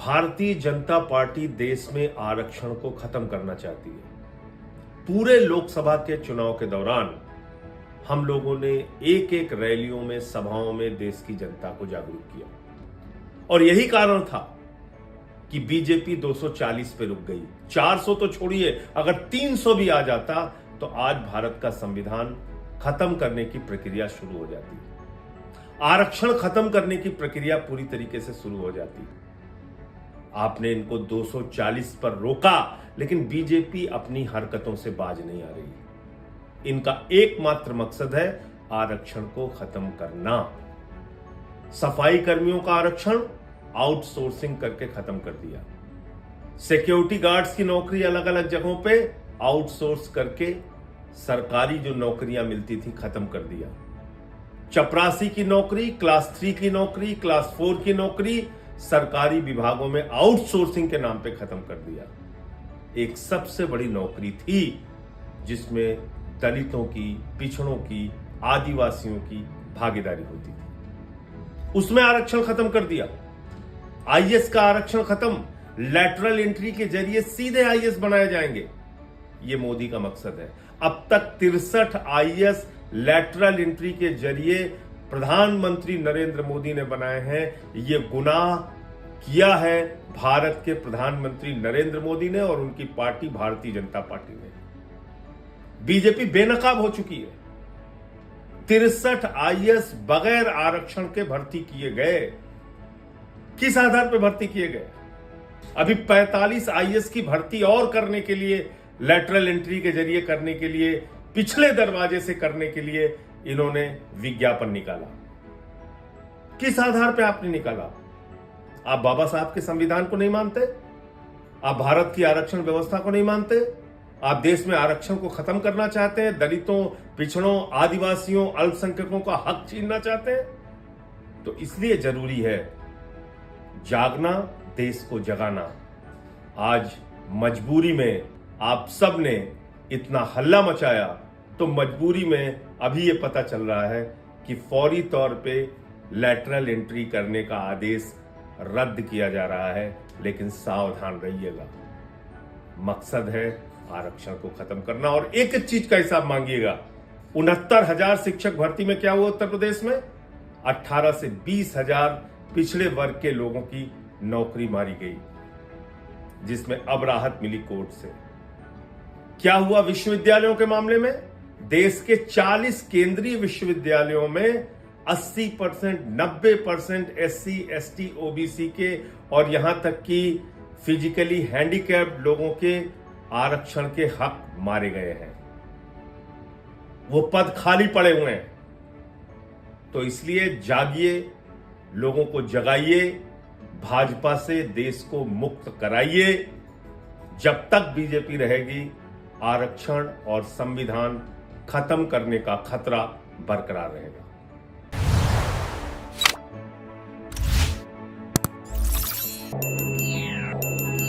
Bharatiya Janata party देश में आरक्षण को खत्म करना चाहती है। पूरे लोकसभा के चुनाव के दौरान हम लोगों ने एक एक रैलियों में, सभाओं में देश की जनता को जागरूक किया और यही कारण था कि बीजेपी 240 पे रुक गई। 400 तो छोड़िए, अगर 300 भी आ जाता तो आज भारत का संविधान खत्म करने की प्रक्रिया शुरू हो जाती, आरक्षण खत्म करने की प्रक्रिया पूरी तरीके से शुरू हो जाती। आपने इनको 240 पर रोका, लेकिन बीजेपी अपनी हरकतों से बाज नहीं आ रही। इनका एकमात्र मकसद है आरक्षण को खत्म करना। सफाई कर्मियों का आरक्षण आउटसोर्सिंग करके खत्म कर दिया। सिक्योरिटी गार्ड्स की नौकरी अलग अलग जगहों पे आउटसोर्स करके सरकारी जो नौकरियां मिलती थी खत्म कर दिया। चपरासी की नौकरी, क्लास 3 की नौकरी, क्लास 4 की नौकरी सरकारी विभागों में आउटसोर्सिंग के नाम पे खत्म कर दिया। एक सबसे बड़ी नौकरी थी जिसमें दलितों की, पिछड़ों की, आदिवासियों की भागीदारी होती थी, उसमें आरक्षण खत्म कर दिया। आईएएस का आरक्षण खत्म, लैटरल एंट्री के जरिए सीधे आईएएस बनाए जाएंगे, यह मोदी का मकसद है। अब तक 63 आईएएस लैटरल एंट्री के जरिए प्रधानमंत्री नरेंद्र मोदी ने बनाए हैं। यह गुनाह किया है भारत के प्रधानमंत्री नरेंद्र मोदी ने और उनकी पार्टी भारतीय जनता पार्टी ने। बीजेपी बेनकाब हो चुकी है। 63 आईएएस बगैर आरक्षण के भर्ती किए गए। किस आधार पर भर्ती किए गए? अभी 45 आईएएस की भर्ती और करने के लिए, लैटरल एंट्री के जरिए करने के लिए, पिछले दरवाजे से करने के लिए इन्होंने विज्ञापन निकाला। किस आधार पे आपने निकाला? आप बाबा साहब के संविधान को नहीं मानते? आप भारत की आरक्षण व्यवस्था को नहीं मानते? आप देश में आरक्षण को खत्म करना चाहते हैं? दलितों, पिछड़ों, आदिवासियों, अल्पसंख्यकों का हक छीनना चाहते हैं? तो इसलिए जरूरी है जागना, देश को जगाना। आज मजबूरी में आप सब ने इतना हल्ला मचाया, तो मजबूरी में अभी ये पता चल रहा है कि फौरी तौर पे लैटरल एंट्री करने का आदेश रद्द किया जा रहा है। लेकिन सावधान रहिएगा, मकसद है आरक्षण को खत्म करना। और एक एक चीज का हिसाब मांगिएगा। 69,000 शिक्षक भर्ती में क्या हुआ उत्तर प्रदेश में? 18 से 20,000 पिछड़े वर्ग के लोगों की नौकरी मारी गई, जिसमें अब राहत मिली कोर्ट से। क्या हुआ विश्वविद्यालयों के मामले में? देश के 40 केंद्रीय विश्वविद्यालयों में 80%, 90% SC, ST, OBC के और यहां तक कि फिजिकली हैंडीकैप्ड लोगों के आरक्षण के हक मारे गए हैं। वो पद खाली पड़े हुए हैं। तो इसलिए जागिए, लोगों को जगाइए, भाजपा से देश को मुक्त कराइए। जब तक बीजेपी रहेगी, आरक्षण और संविधान खत्म करने का खतरा बरकरार रहेगा।